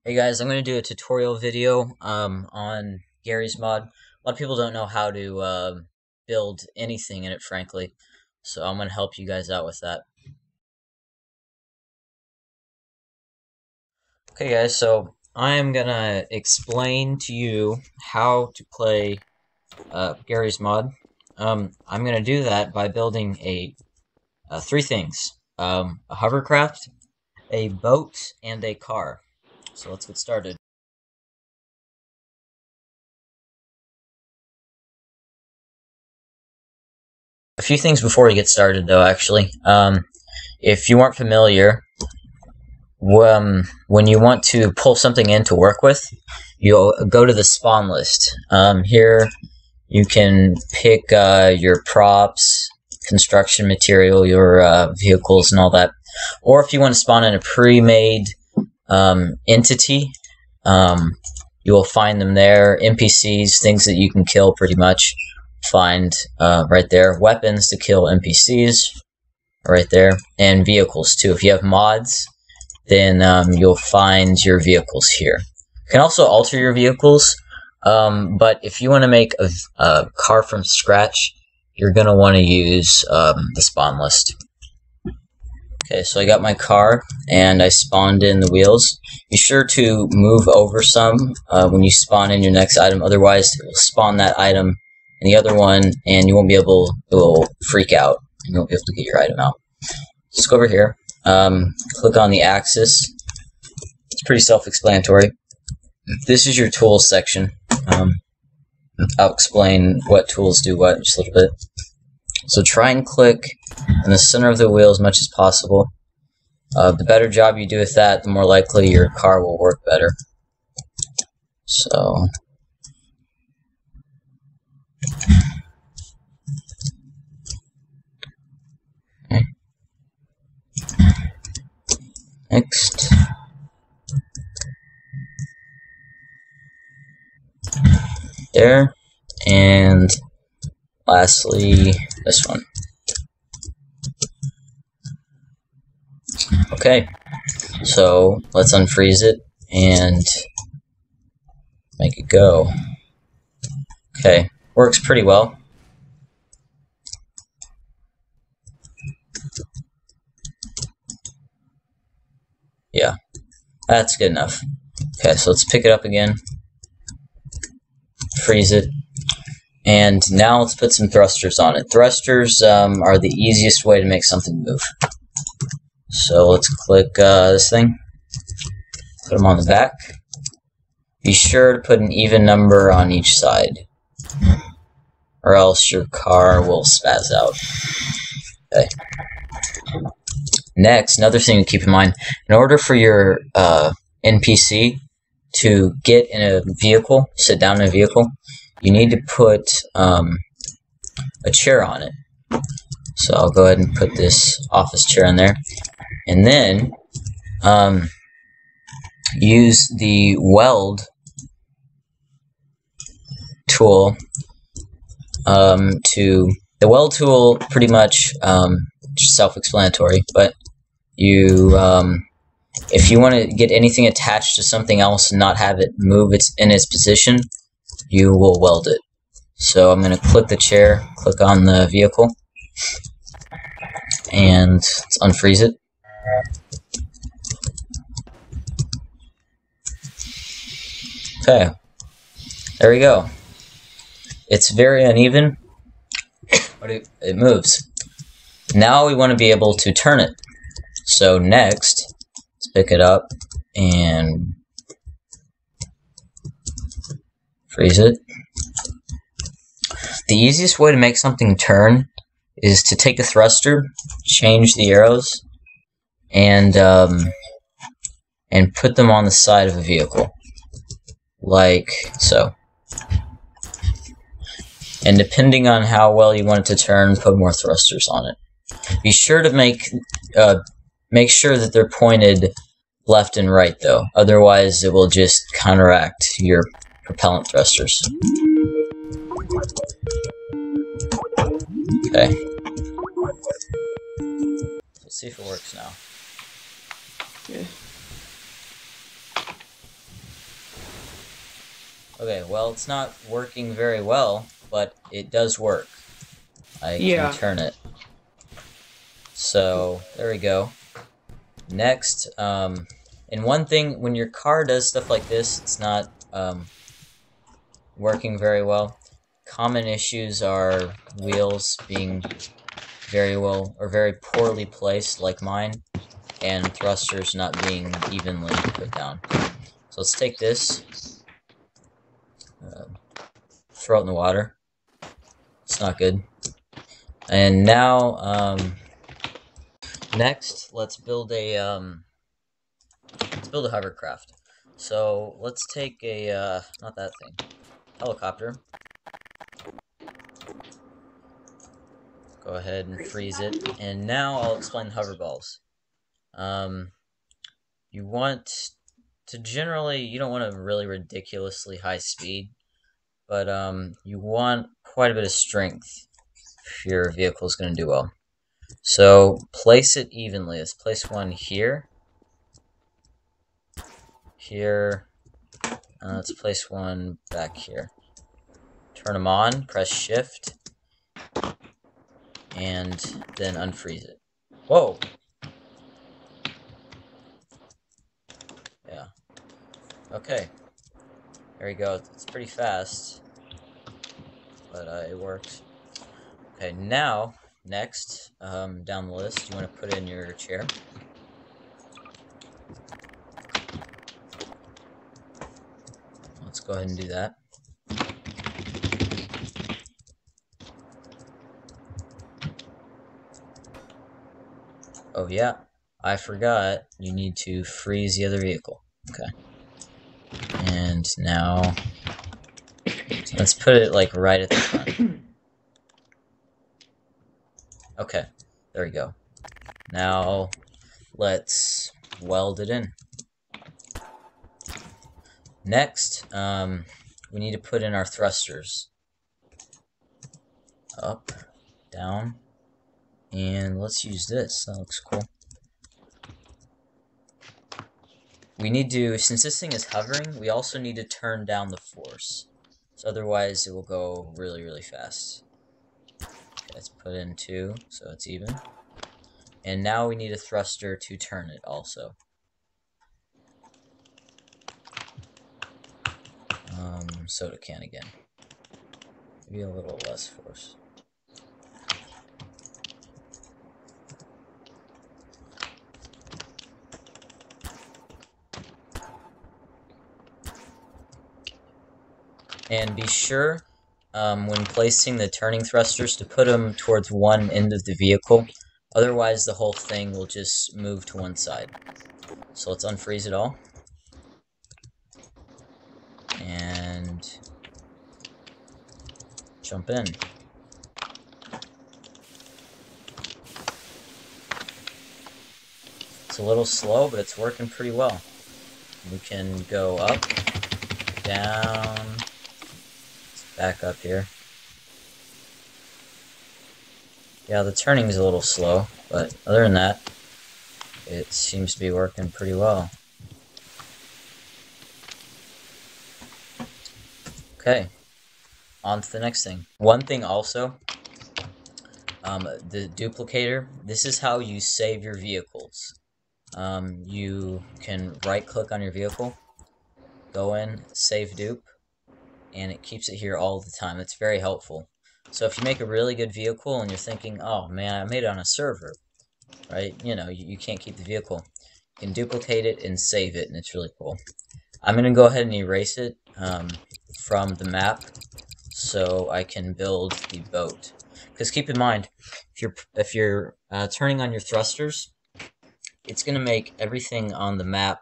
Hey guys, I'm going to do a tutorial video on Garry's Mod. A lot of people don't know how to build anything in it, frankly, so I'm going to help you guys out with that. Okay guys, so I'm going to explain to you how to play Garry's Mod. I'm going to do that by building three things. A hovercraft, a boat, and a car. So let's get started. A few things before we get started, though, actually. If you weren't familiar, when you want to pull something in to work with, you'll go to the spawn list. Here, you can pick your props, construction material, your vehicles, and all that. Or if you want to spawn in a pre-made entity, you will find them there. NPCs, things that you can kill pretty much. Find right there. Weapons to kill NPCs right there, and vehicles too. If you have mods, then you'll find your vehicles here. You can also alter your vehicles, but if you want to make a car from scratch, you're going to want to use the spawn list. Okay, so I got my car, and I spawned in the wheels. Be sure to move over some when you spawn in your next item, otherwise it will spawn that item and the other one, and you won't be able, it will freak out, and you won't be able to get your item out. Let's go over here, click on the axis. It's pretty self-explanatory. This is your tools section. I'll explain what tools do what in just a little bit. So try and click in the center of the wheel as much as possible. The better job you do with that, the more likely your car will work better. So next, there, and lastly this one. Okay, so let's unfreeze it and make it go. Okay, works pretty well. Yeah, that's good enough. Okay, so let's pick it up again, freeze it, and now let's put some thrusters on it. Thrusters are the easiest way to make something move. So let's click this thing, put them on the back. Be sure to put an even number on each side, or else your car will spaz out. Okay. Next, another thing to keep in mind, in order for your NPC to get in a vehicle, sit down in a vehicle, you need to put a chair on it. So I'll go ahead and put this office chair in there. And then use the weld tool the weld tool, pretty much self-explanatory, but you if you want to get anything attached to something else and not have it move in its position, you will weld it. So I'm going to click the chair, click on the vehicle, and let's unfreeze it. Okay, there we go. It's very uneven, but it moves. Now we want to be able to turn it. So next, let's pick it up and freeze it. The easiest way to make something turn is to take a thruster, change the arrows, and put them on the side of a vehicle, like so. And depending on how well you want it to turn, put more thrusters on it. Be sure to make sure that they're pointed left and right, though. Otherwise, it will just counteract your propellant thrusters. Okay. Let's see if it works now. Yeah. Okay, well, it's not working very well, but it does work. I Yeah. can turn it. So, there we go. Next, and one thing, when your car does stuff like this, it's not working very well. Common issues are wheels being very poorly placed, like mine, and thrusters not being evenly put down. So let's take this, throw it in the water. It's not good. And now, next, let's build a hovercraft. So let's take a not that thing, helicopter. Go ahead and freeze it. And now I'll explain the hoverballs. Um, you want to generally, you don't want a really ridiculously high speed, but you want quite a bit of strength if your vehicle is going to do well. So place it evenly. Let's place one here, here. Let's place one back here. Turn them on, press shift, and then unfreeze it. Whoa! Yeah. Okay. There you go. It's pretty fast, but it works. Okay, now, next, down the list, you want to put in your chair. Let's go ahead and do that. Oh yeah, I forgot, you need to freeze the other vehicle. Okay. And now, let's put it like right at the front. Okay, there we go. Now, let's weld it in. Next, we need to put in our thrusters. Up, down, and let's use this. That looks cool. We need to, since this thing is hovering, we also need to turn down the force. So otherwise it will go really, really fast. Okay, let's put in 2, so it's even. And now we need a thruster to turn it also. Soda can again. Maybe a little less force. And be sure, when placing the turning thrusters, to put them towards one end of the vehicle. Otherwise, the whole thing will just move to one side. So let's unfreeze it all. And jump in. It's a little slow, but it's working pretty well. We can go up, down, let's back up here. Yeah, the turning is a little slow, but other than that, it seems to be working pretty well. Okay, on to the next thing. One thing also, the duplicator, this is how you save your vehicles. You can right-click on your vehicle, go in, save dupe, and it keeps it here all the time. It's very helpful. So if you make a really good vehicle and you're thinking, oh man, I made it on a server, right? You know, you can't keep the vehicle. You can duplicate it and save it, and it's really cool. I'm going to go ahead and erase it from the map so I can build the boat. Because keep in mind, if you're turning on your thrusters, it's going to make everything on the map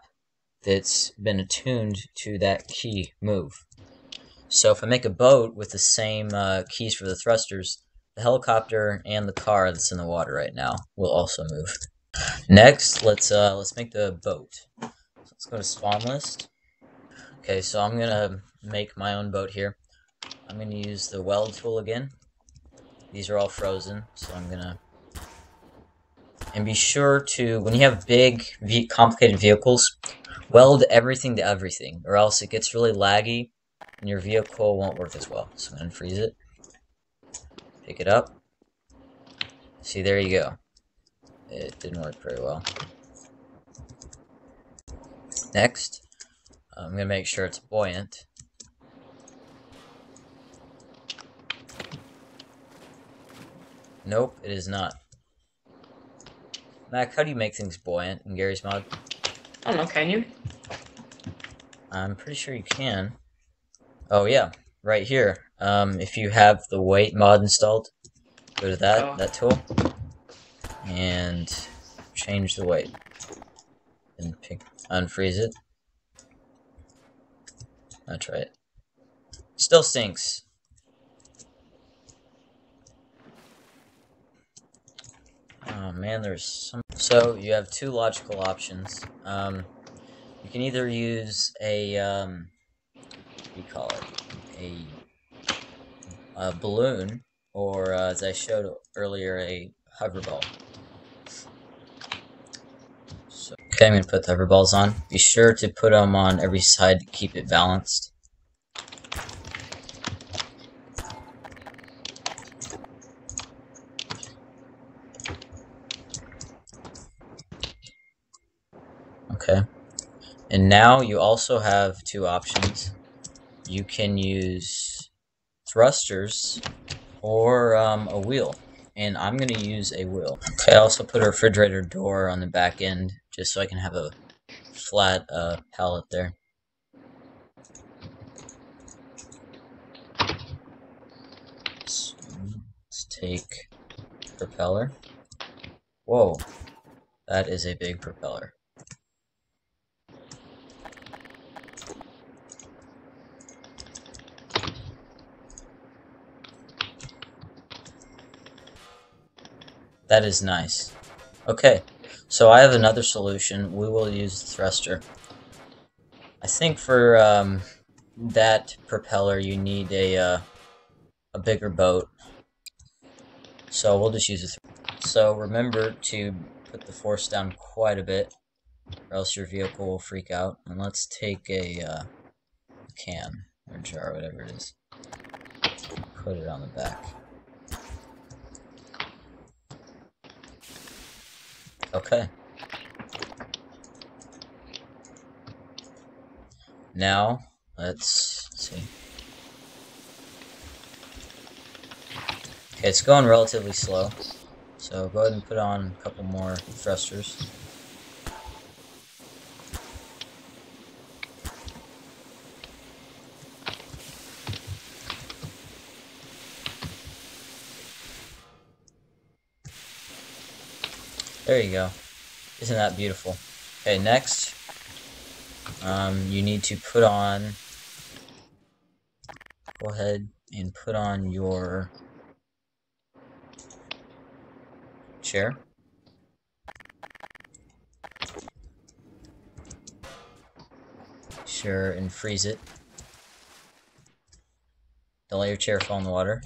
that's been attuned to that key move. So if I make a boat with the same keys for the thrusters, the helicopter and the car that's in the water right now will also move. Next, let's make the boat. So let's go to spawn list. Okay, so I'm gonna make my own boat here. I'm gonna use the weld tool again. These are all frozen, so I'm gonna. And be sure to, when you have big, complicated vehicles, weld everything to everything, or else it gets really laggy. and your vehicle won't work as well. So I'm going to freeze it. Pick it up. See, there you go. It didn't work very well. Next, I'm going to make sure it's buoyant. Nope, it is not. Mac, how do you make things buoyant in Garry's Mod? I don't know, can you? I'm pretty sure you can. Oh yeah, right here. If you have the weight mod installed, go to that tool, and change the weight. And unfreeze it. That's right. Still sinks. Oh man, there's some. So you have two logical options. You can either use a what do you call it? A balloon, or as I showed earlier, a hoverball. So, okay, I'm gonna put the hoverballs on. Be sure to put them on every side to keep it balanced. Okay. And now you also have two options. You can use thrusters or a wheel. And I'm going to use a wheel. Okay, I also put a refrigerator door on the back end just so I can have a flat pallet there. So let's take propeller. Whoa, that is a big propeller. That is nice. Okay, so I have another solution. We will use the thruster. I think for that propeller you need a bigger boat. So we'll just use a thruster. So remember to put the force down quite a bit, or else your vehicle will freak out. And let's take a can or jar, whatever it is. Put it on the back. Okay. Now, let's see. Okay, it's going relatively slow. So go ahead and put on a couple more thrusters. There you go. Isn't that beautiful? Okay, next, you need to put on, go ahead and put on your chair. Sure, and freeze it. Don't let your chair fall in the water.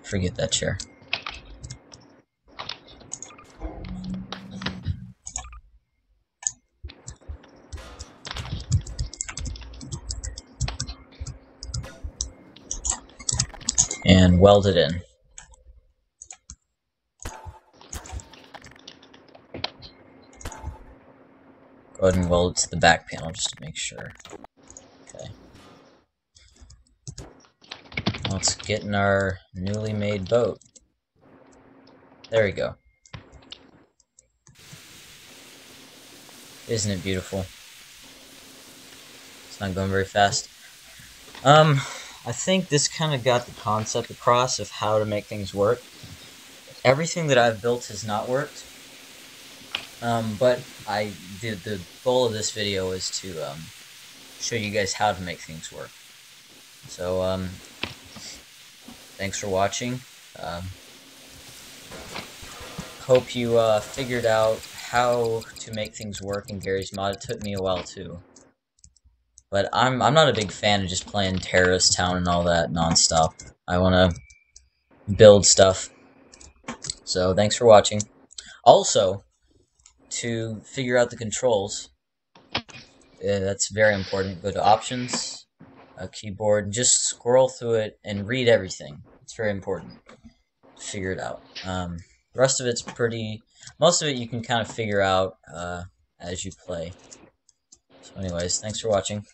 Forget that chair. And weld it in. Go ahead and weld it to the back panel just to make sure. Okay. Let's get in our newly made boat. There we go. Isn't it beautiful? It's not going very fast. I think this kind of got the concept across of how to make things work. Everything that I've built has not worked. But the goal of this video is to show you guys how to make things work. So, thanks for watching. Hope you figured out how to make things work in Garry's Mod. It took me a while too. But I'm not a big fan of just playing Terrorist Town and all that nonstop. I want to build stuff. So, thanks for watching. Also, to figure out the controls. That's very important. Go to Options, Keyboard, and just scroll through it and read everything. It's very important to figure it out. The rest of it's most of it you can kind of figure out as you play. So anyways, thanks for watching.